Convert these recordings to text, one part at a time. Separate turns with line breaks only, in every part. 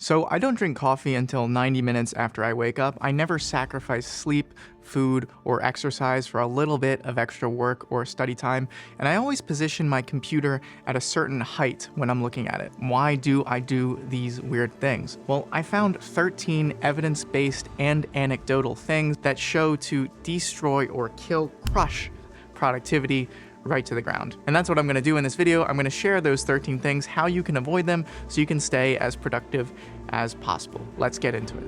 So I don't drink coffee until 90 minutes after I wake up. I never sacrifice sleep, food, or exercise for a little bit of extra work or study time, and I always position my computer at a certain height when I'm looking at it. Why do I do these weird things? Well, I found 13 evidence-based and anecdotal things that show to destroy or crush productivity right to the ground. And that's what I'm gonna do in this video. I'm gonna share those 13 things, how you can avoid them so you can stay as productive as possible. Let's get into it.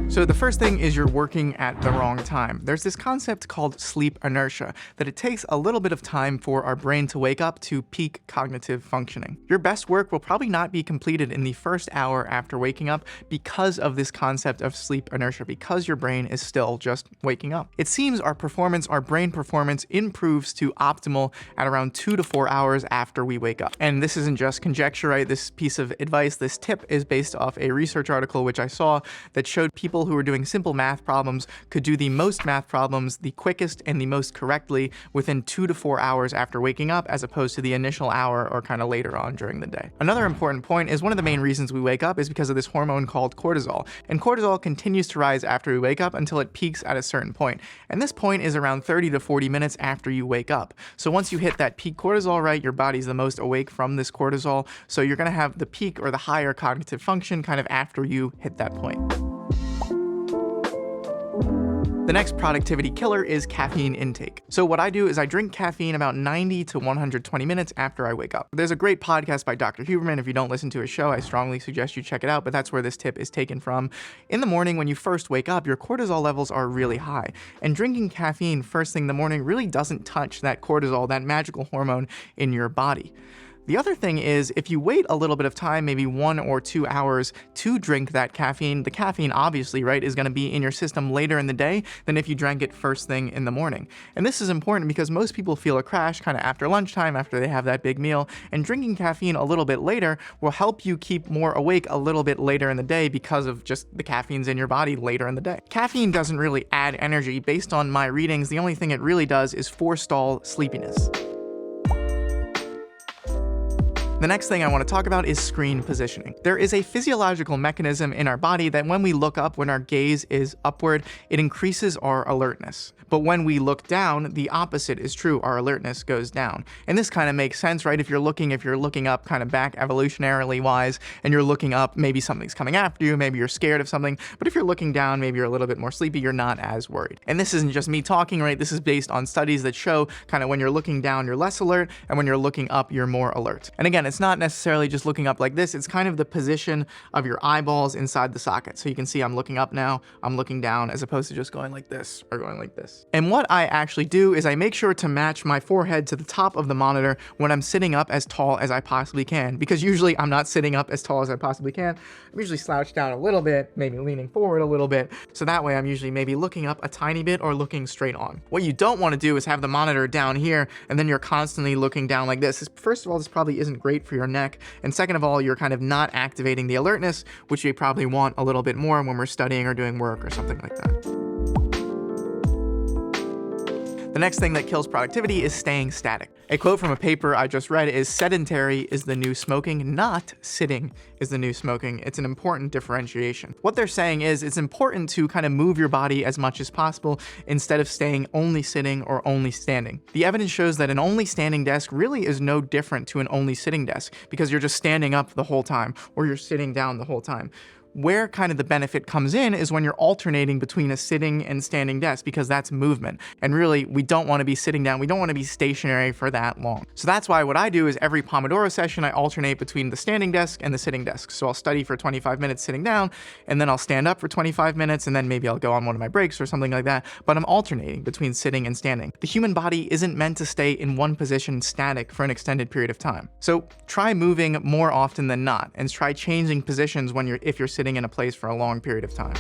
So the first thing is you're working at the wrong time. There's this concept called sleep inertia, that it takes a little bit of time for our brain to wake up to peak cognitive functioning. Your best work will probably not be completed in the first hour after waking up because of this concept of sleep inertia, because your brain is still just waking up. It seems our brain performance improves to optimal at around 2 to 4 hours after we wake up. And this isn't just conjecture, right? This piece of advice, this tip is based off a research article which I saw that showed people who were doing simple math problems could do the most math problems the quickest and the most correctly within 2 to 4 hours after waking up, as opposed to the initial hour or kind of later on during the day. Another important point is one of the main reasons we wake up is because of this hormone called cortisol. And cortisol continues to rise after we wake up until it peaks at a certain point. And this point is around 30 to 40 minutes after you wake up. So once you hit that peak cortisol, right, your body's the most awake from this cortisol. So you're gonna have the peak or the higher cognitive function kind of after you hit that point. The next productivity killer is caffeine intake. So what I do is I drink caffeine about 90 to 120 minutes after I wake up. There's a great podcast by Dr. Huberman. If you don't listen to his show, I strongly suggest you check it out, but that's where this tip is taken from. In the morning, when you first wake up, your cortisol levels are really high, and drinking caffeine first thing in the morning really doesn't touch that cortisol, that magical hormone in your body. The other thing is, if you wait a little bit of time, maybe 1 or 2 hours to drink that caffeine, the caffeine obviously, right, is gonna be in your system later in the day than if you drank it first thing in the morning. And this is important because most people feel a crash kind of after lunchtime, after they have that big meal, and drinking caffeine a little bit later will help you keep more awake a little bit later in the day because of just the caffeine's in your body later in the day. Caffeine doesn't really add energy. Based on my readings, the only thing it really does is forestall sleepiness. The next thing I want to talk about is screen positioning. There is a physiological mechanism in our body that when we look up, when our gaze is upward, it increases our alertness. But when we look down, the opposite is true. Our alertness goes down. And this kind of makes sense, right? If you're looking up kind of back evolutionarily wise, and you're looking up, maybe something's coming after you, maybe you're scared of something. But if you're looking down, maybe you're a little bit more sleepy, you're not as worried. And this isn't just me talking, right? This is based on studies that show kind of when you're looking down, you're less alert, and when you're looking up, you're more alert. And again, it's not necessarily just looking up like this, it's kind of the position of your eyeballs inside the socket. So you can see I'm looking up now, I'm looking down, as opposed to just going like this or going like this. And what I actually do is I make sure to match my forehead to the top of the monitor when I'm sitting up as tall as I possibly can, because usually I'm not sitting up as tall as I possibly can. I'm usually slouched down a little bit, maybe leaning forward a little bit. So that way I'm usually maybe looking up a tiny bit or looking straight on. What you don't want to do is have the monitor down here and then you're constantly looking down like this. First of all, this probably isn't great for your neck. And second of all, you're kind of not activating the alertness, which you probably want a little bit more when we're studying or doing work or something like that. The next thing that kills productivity is staying static. A quote from a paper I just read is, "Sedentary is the new smoking, not sitting is the new smoking." It's an important differentiation. What they're saying is it's important to kind of move your body as much as possible instead of staying only sitting or only standing. The evidence shows that an only standing desk really is no different to an only sitting desk because you're just standing up the whole time or you're sitting down the whole time. Where kind of the benefit comes in is when you're alternating between a sitting and standing desk, because that's movement. And really, we don't want to be sitting down. We don't want to be stationary for that long. So that's why what I do is every Pomodoro session, I alternate between the standing desk and the sitting desk. So I'll study for 25 minutes sitting down, and then I'll stand up for 25 minutes, and then maybe I'll go on one of my breaks or something like that. But I'm alternating between sitting and standing. The human body isn't meant to stay in one position static for an extended period of time. So try moving more often than not, and try changing positions if you're sitting in a place for a long period of time.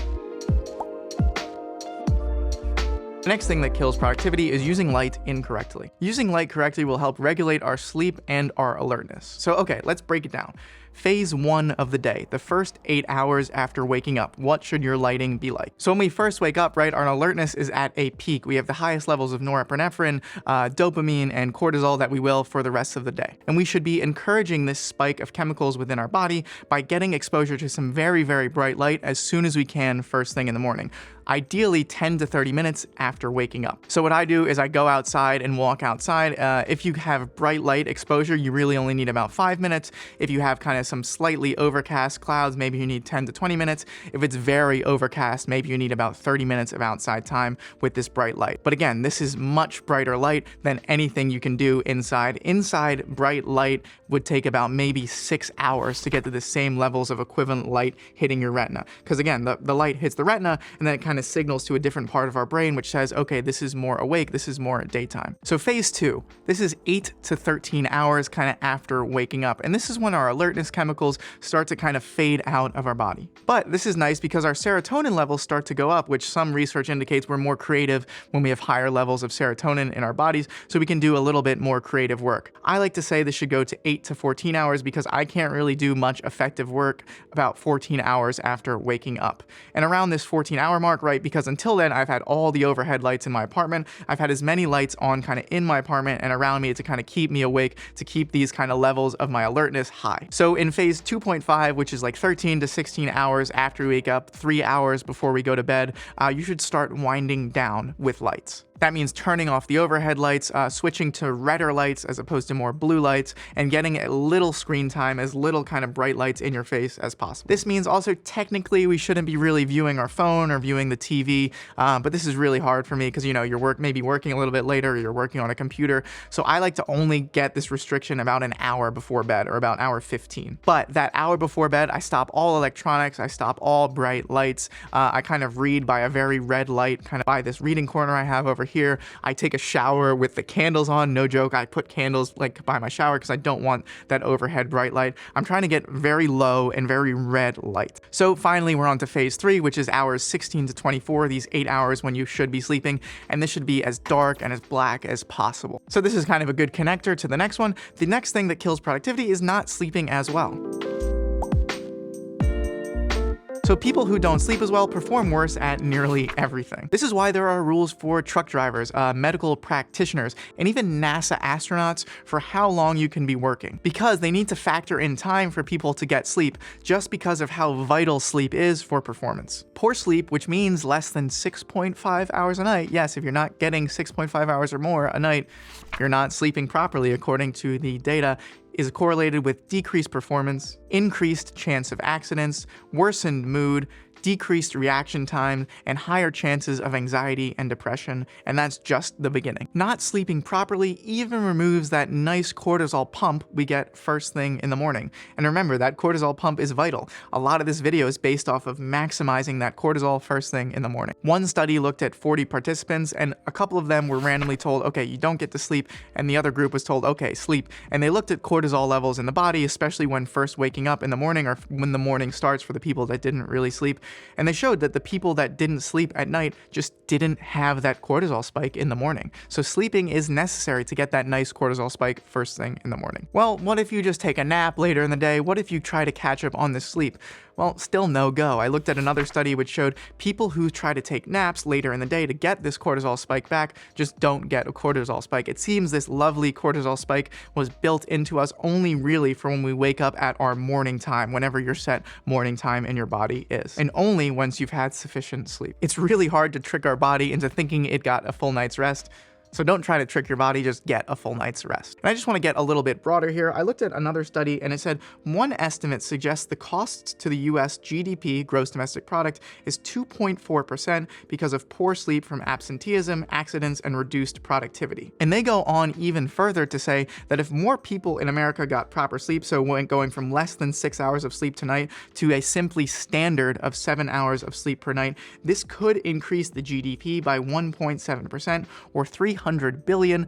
The next thing that kills productivity is using light incorrectly. Using light correctly will help regulate our sleep and our alertness. So okay, let's break it down. Phase 1 of the day, the first 8 hours after waking up. What should your lighting be like? So when we first wake up, right, our alertness is at a peak. We have the highest levels of norepinephrine, dopamine, and cortisol that we will for the rest of the day. And we should be encouraging this spike of chemicals within our body by getting exposure to some very, very bright light as soon as we can first thing in the morning. Ideally 10 to 30 minutes after waking up. So what I do is I go outside and walk outside. If you have bright light exposure, you really only need about 5 minutes. If you have kind of some slightly overcast clouds, maybe you need 10 to 20 minutes. If it's very overcast, maybe you need about 30 minutes of outside time with this bright light. But again, this is much brighter light than anything you can do inside. Inside, bright light would take about maybe 6 hours to get to the same levels of equivalent light hitting your retina. Because again, the light hits the retina and then it kind of signals to a different part of our brain which says, okay, this is more awake, this is more daytime. So phase 2, this is 8 to 13 hours kind of after waking up. And this is when our alertness chemicals start to kind of fade out of our body. But this is nice because our serotonin levels start to go up, which some research indicates we're more creative when we have higher levels of serotonin in our bodies, so we can do a little bit more creative work. I like to say this should go to 8 to 14 hours because I can't really do much effective work about 14 hours after waking up. And around this 14-hour mark, right, because until then I've had all the overhead lights in my apartment. I've had as many lights on kind of in my apartment and around me to kind of keep me awake, to keep these kind of levels of my alertness high. So in phase 2.5, which is like 13 to 16 hours after we wake up, 3 hours before we go to bed, you should start winding down with lights. That means turning off the overhead lights, switching to redder lights as opposed to more blue lights, and getting a little screen time, as little kind of bright lights in your face as possible. This means also technically we shouldn't be really viewing our phone or viewing the TV, but this is really hard for me because, you know, you're maybe working a little bit later, or you're working on a computer. So I like to only get this restriction about an hour before bed, or about hour 15. But that hour before bed, I stop all electronics, I stop all bright lights. I kind of read by a very red light, kind of by this reading corner I have over here. I take a shower with the candles on, no joke. I put candles like by my shower because I don't want that overhead bright light. I'm trying to get very low and very red light. So finally, we're on to phase 3, which is hours 16 to 24, these 8 hours when you should be sleeping, and this should be as dark and as black as possible. So this is kind of a good connector to the next one. The next thing that kills productivity is not sleeping as well. So people who don't sleep as well perform worse at nearly everything. This is why there are rules for truck drivers, medical practitioners, and even NASA astronauts for how long you can be working, because they need to factor in time for people to get sleep just because of how vital sleep is for performance. Poor sleep, which means less than 6.5 hours a night. Yes, if you're not getting 6.5 hours or more a night, you're not sleeping properly according to the data, is correlated with decreased performance, increased chance of accidents, worsened mood, decreased reaction time, and higher chances of anxiety and depression, and that's just the beginning. Not sleeping properly even removes that nice cortisol pump we get first thing in the morning. And remember, that cortisol pump is vital. A lot of this video is based off of maximizing that cortisol first thing in the morning. One study looked at 40 participants, and a couple of them were randomly told, okay, you don't get to sleep, and the other group was told, okay, sleep. And they looked at cortisol levels in the body, especially when first waking up in the morning, or when the morning starts for the people that didn't really sleep. And they showed that the people that didn't sleep at night just didn't have that cortisol spike in the morning. So sleeping is necessary to get that nice cortisol spike first thing in the morning. Well, what if you just take a nap later in the day? What if you try to catch up on this sleep? Well, still no go. I looked at another study which showed people who try to take naps later in the day to get this cortisol spike back just don't get a cortisol spike. It seems this lovely cortisol spike was built into us only really for when we wake up at our morning time, whenever your set morning time in your body is, and only once you've had sufficient sleep. It's really hard to trick our body into thinking it got a full night's rest. So don't try to trick your body, just get a full night's rest. And I just want to get a little bit broader here. I looked at another study and it said one estimate suggests the costs to the US GDP, gross domestic product, is 2.4% because of poor sleep from absenteeism, accidents, and reduced productivity. And they go on even further to say that if more people in America got proper sleep, so going from less than 6 hours of sleep tonight to a simply standard of 7 hours of sleep per night, this could increase the GDP by 1.7% or $300 billion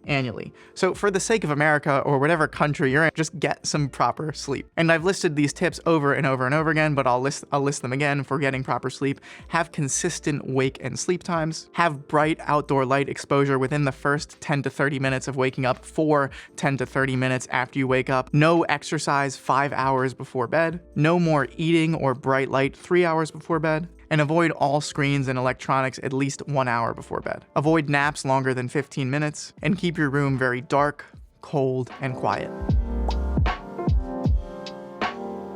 annually. So for the sake of America or whatever country you're in, just get some proper sleep. And I've listed these tips over and over and over again, but I'll list them again for getting proper sleep. Have consistent wake and sleep times. Have bright outdoor light exposure within the first 10 to 30 minutes of waking up for 10 to 30 minutes after you wake up. No exercise 5 hours before bed. No more eating or bright light 3 hours before bed. And avoid all screens and electronics at least 1 hour before bed. Avoid naps longer than 15 minutes, and keep your room very dark, cold, and quiet.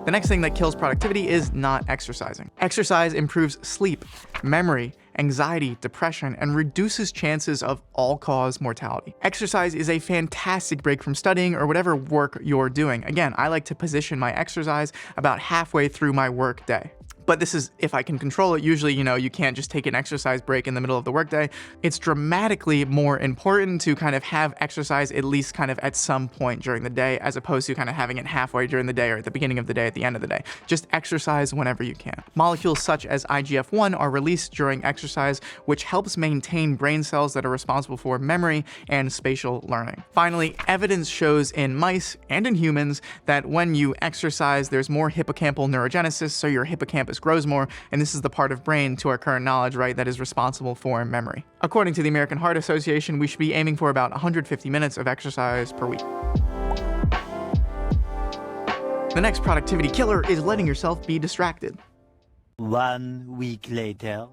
The next thing that kills productivity is not exercising. Exercise improves sleep, memory, anxiety, depression, and reduces chances of all-cause mortality. Exercise is a fantastic break from studying or whatever work you're doing. Again, I like to position my exercise about halfway through my work day. But this is if I can control it. Usually, you can't just take an exercise break in the middle of the workday. It's dramatically more important to kind of have exercise at least kind of at some point during the day, as opposed to kind of having it halfway during the day or at the beginning of the day, at the end of the day. Just exercise whenever you can. Molecules such as IGF-1 are released during exercise, which helps maintain brain cells that are responsible for memory and spatial learning. Finally, evidence shows in mice and in humans that when you exercise, there's more hippocampal neurogenesis, so your hippocampus grows more, and this is the part of brain, to our current knowledge, right, that is responsible for memory. According to the American Heart Association, we should be aiming for about 150 minutes of exercise per week. The next productivity killer is letting yourself be distracted.
1 week later.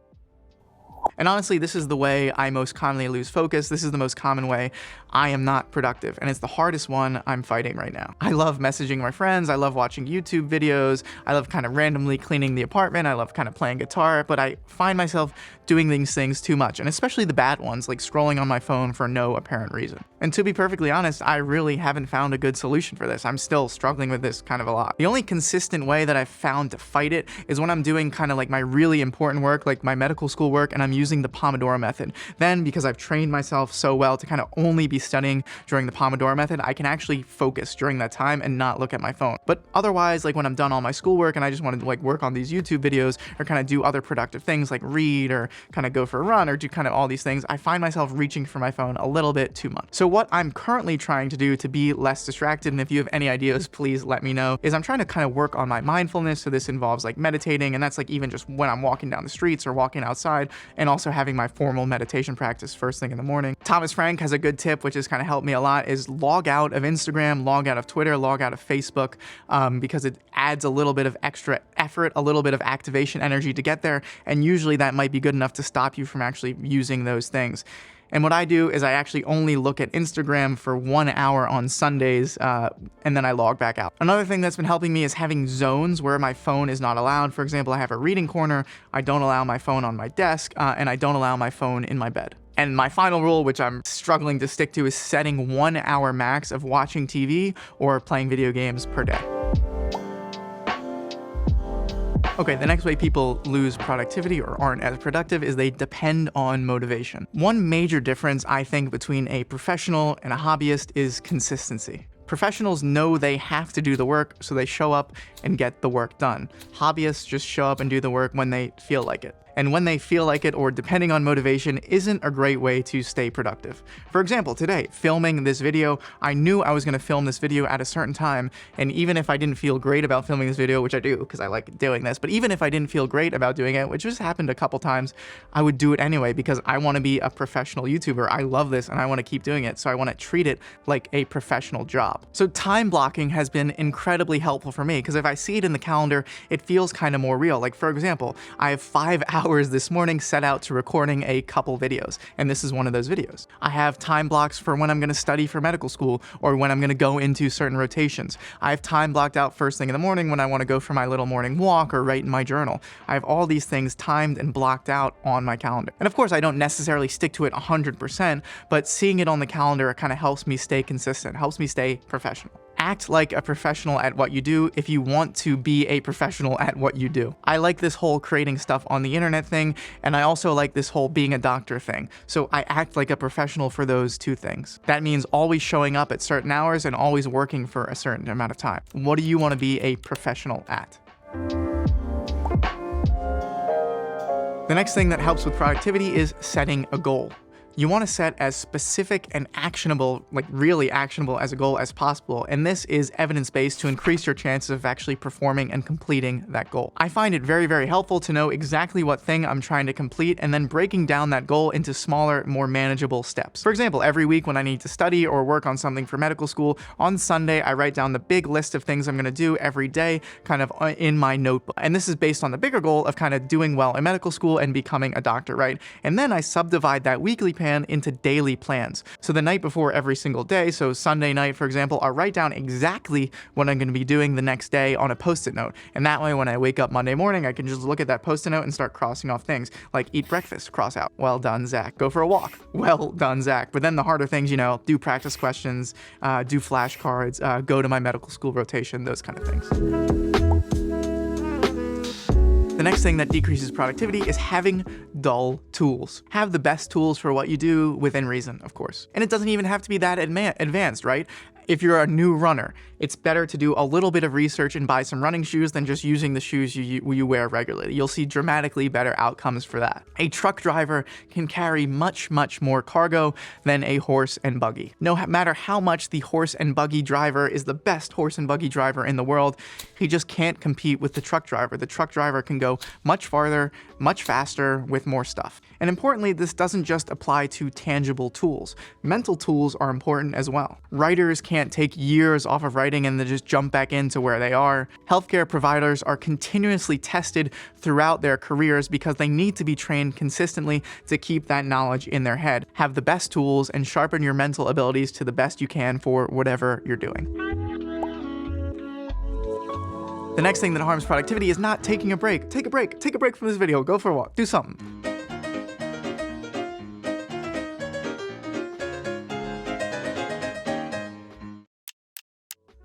And honestly, this is the way I most commonly lose focus. This is the most common way I am not productive, and it's the hardest one I'm fighting right now. I love messaging my friends. I love watching YouTube videos. I love kind of randomly cleaning the apartment. I love kind of playing guitar, but I find myself doing these things too much, and especially the bad ones, like scrolling on my phone for no apparent reason. And to be perfectly honest, I really haven't found a good solution for this. I'm still struggling with this kind of a lot. The only consistent way that I've found to fight it is when I'm doing kind of like my really important work, like my medical school work, and I'm using the Pomodoro method. Then, because I've trained myself so well to kind of only be studying during the Pomodoro method, I can actually focus during that time and not look at my phone. But otherwise, like when I'm done all my schoolwork and I just want to like work on these YouTube videos or kind of do other productive things like read or kind of go for a run or do kind of all these things, I find myself reaching for my phone a little bit too much. So what I'm currently trying to do to be less distracted, and if you have any ideas, please let me know, is I'm trying to kind of work on my mindfulness. So this involves like meditating, and that's like even just when I'm walking down the streets or walking outside, and also having my formal meditation practice first thing in the morning. Thomas Frank has a good tip, which has kind of helped me a lot, is log out of Instagram, log out of Twitter, log out of Facebook, because it adds a little bit of extra effort, a little bit of activation energy to get there, and usually that might be good enough to stop you from actually using those things. And what I do is I actually only look at Instagram for 1 hour on Sundays, and then I log back out. Another thing that's been helping me is having zones where my phone is not allowed. For example, I have a reading corner, I don't allow my phone on my desk, and I don't allow my phone in my bed. And my final rule, which I'm struggling to stick to, is setting 1 hour max of watching TV or playing video games per day. Okay, the next way people lose productivity or aren't as productive is they depend on motivation. One major difference, I think, between a professional and a hobbyist is consistency. Professionals know they have to do the work, so they show up and get the work done. Hobbyists just show up and do the work when they feel like it. And when they feel like it, or depending on motivation, isn't a great way to stay productive. For example, today, filming this video, I knew I was going to film this video at a certain time, and even if I didn't feel great about filming this video, which I do because I like doing this, but even if I didn't feel great about doing it, which just happened a couple times, I would do it anyway because I want to be a professional YouTuber. I love this and I want to keep doing it, so I want to treat it like a professional job. So time blocking has been incredibly helpful for me because if I see it in the calendar, it feels kind of more real. Like for example, I have 5 hours this morning set out to recording a couple videos, and this is one of those videos. I have time blocks for when I'm going to study for medical school or when I'm going to go into certain rotations. I have time blocked out first thing in the morning when I want to go for my little morning walk or write in my journal. I have all these things timed and blocked out on my calendar. And of course, I don't necessarily stick to it 100%, but seeing it on the calendar kind of helps me stay consistent, helps me stay professional. Act like a professional at what you do if you want to be a professional at what you do. I like this whole creating stuff on the internet thing, and I also like this whole being a doctor thing. So I act like a professional for those two things. That means always showing up at certain hours and always working for a certain amount of time. What do you want to be a professional at? The next thing that helps with productivity is setting a goal. You want to set as specific and actionable, like really actionable as a goal as possible, and this is evidence-based to increase your chances of actually performing and completing that goal. I find it very, very helpful to know exactly what thing I'm trying to complete and then breaking down that goal into smaller, more manageable steps. For example, every week when I need to study or work on something for medical school, on Sunday I write down the big list of things I'm going to do every day kind of in my notebook. And this is based on the bigger goal of kind of doing well in medical school and becoming a doctor, right? And then I subdivide that weekly plan into daily plans. So the night before every single day, so Sunday night, for example, I'll write down exactly what I'm going to be doing the next day on a post-it note. And that way, when I wake up Monday morning, I can just look at that post-it note and start crossing off things like eat breakfast, cross out. Well done, Zach. Go for a walk. Well done, Zach. But then the harder things, you know, do practice questions, do flashcards, go to my medical school rotation, those kind of things. The next thing that decreases productivity is having dull tools. Have the best tools for what you do within reason, of course. And it doesn't even have to be that advanced, right? If you're a new runner, it's better to do a little bit of research and buy some running shoes than just using the shoes you wear regularly. You'll see dramatically better outcomes for that. A truck driver can carry much, much more cargo than a horse and buggy. No matter how much the horse and buggy driver is the best horse and buggy driver in the world, he just can't compete with the truck driver. The truck driver can go much farther, much faster with more stuff. And importantly, this doesn't just apply to tangible tools. Mental tools are important as well. Writers can't take years off of writing and then just jump back into where they are. Healthcare providers are continuously tested throughout their careers because they need to be trained consistently to keep that knowledge in their head. Have the best tools and sharpen your mental abilities to the best you can for whatever you're doing. The next thing that harms productivity is not taking a break. Take a break. Take a break from this video. Go for a walk. Do something.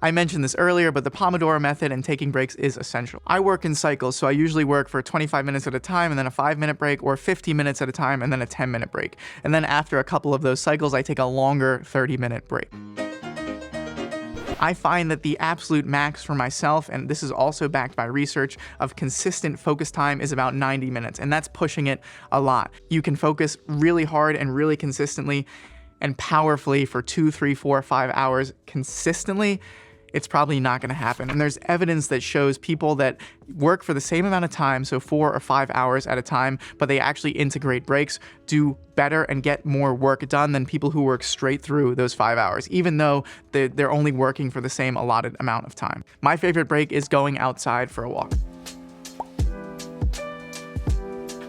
I mentioned this earlier, but the Pomodoro method and taking breaks is essential. I work in cycles, so I usually work for 25 minutes at a time and then a 5-minute break, or 50 minutes at a time and then a 10-minute break. And then after a couple of those cycles, I take a longer 30-minute break. I find that the absolute max for myself, and this is also backed by research, of consistent focus time is about 90 minutes, and that's pushing it a lot. You can focus really hard and really consistently and powerfully for 2, 3, 4, 5 hours consistently. It's probably not going to happen. And there's evidence that shows people that work for the same amount of time, so 4 or 5 hours at a time, but they actually integrate breaks, do better and get more work done than people who work straight through those 5 hours, even though they're only working for the same allotted amount of time. My favorite break is going outside for a walk.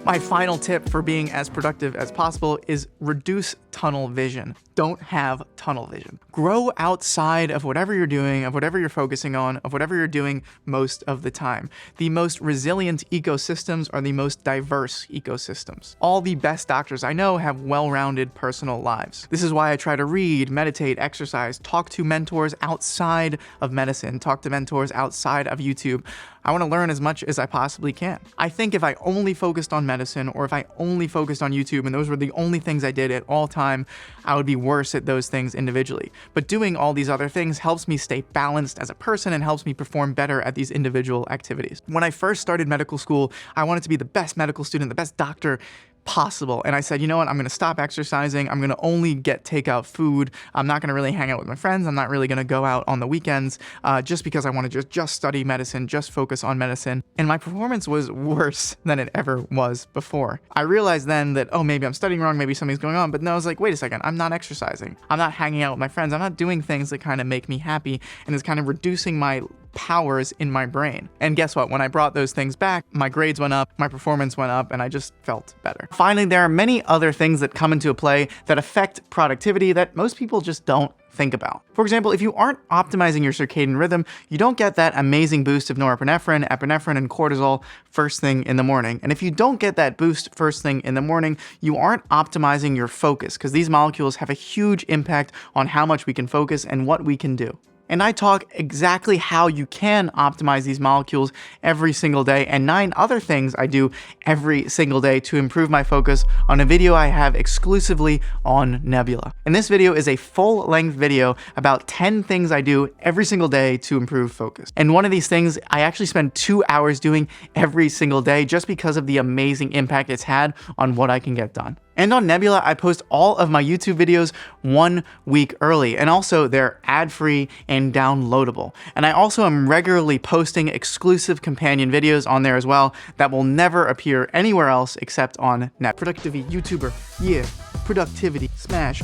My final tip for being as productive as possible is reduce tunnel vision. Don't have tunnel vision. Grow outside of whatever you're doing, of whatever you're focusing on, of whatever you're doing most of the time. The most resilient ecosystems are the most diverse ecosystems. All the best doctors I know have well-rounded personal lives. This is why I try to read, meditate, exercise, talk to mentors outside of medicine, talk to mentors outside of YouTube. I want to learn as much as I possibly can. I think if I only focused on medicine, or if I only focused on YouTube and those were the only things I did at all time, I would be worse at those things individually. But doing all these other things helps me stay balanced as a person and helps me perform better at these individual activities. When I first started medical school, I wanted to be the best medical student, the best doctor possible. And I said, you know what, I'm going to stop exercising. I'm going to only get takeout food. I'm not going to really hang out with my friends. I'm not really going to go out on the weekends just because I want to just study medicine, just focus on medicine. And my performance was worse than it ever was before. I realized then that, oh, maybe I'm studying wrong, maybe something's going on. But no, I was like, wait a second, I'm not exercising. I'm not hanging out with my friends. I'm not doing things that kind of make me happy, and it's kind of reducing my powers in my brain. And guess what? When I brought those things back, my grades went up, my performance went up, and I just felt better. Finally, there are many other things that come into play that affect productivity that most people just don't think about. For example, if you aren't optimizing your circadian rhythm, you don't get that amazing boost of norepinephrine, epinephrine, and cortisol first thing in the morning. And if you don't get that boost first thing in the morning, you aren't optimizing your focus, because these molecules have a huge impact on how much we can focus and what we can do. And I talk exactly how you can optimize these molecules every single day, and 9 other things I do every single day to improve my focus on a video I have exclusively on Nebula. And this video is a full-length video about 10 things I do every single day to improve focus. And one of these things I actually spend 2 hours doing every single day just because of the amazing impact it's had on what I can get done. And on Nebula, I post all of my YouTube videos 1 week early, and also they're ad-free and downloadable. And I also am regularly posting exclusive companion videos on there as well that will never appear anywhere else except on Nebula. Productivity YouTuber, yeah, productivity, smash,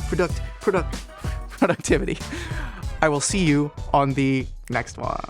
productivity. I will see you on the next one.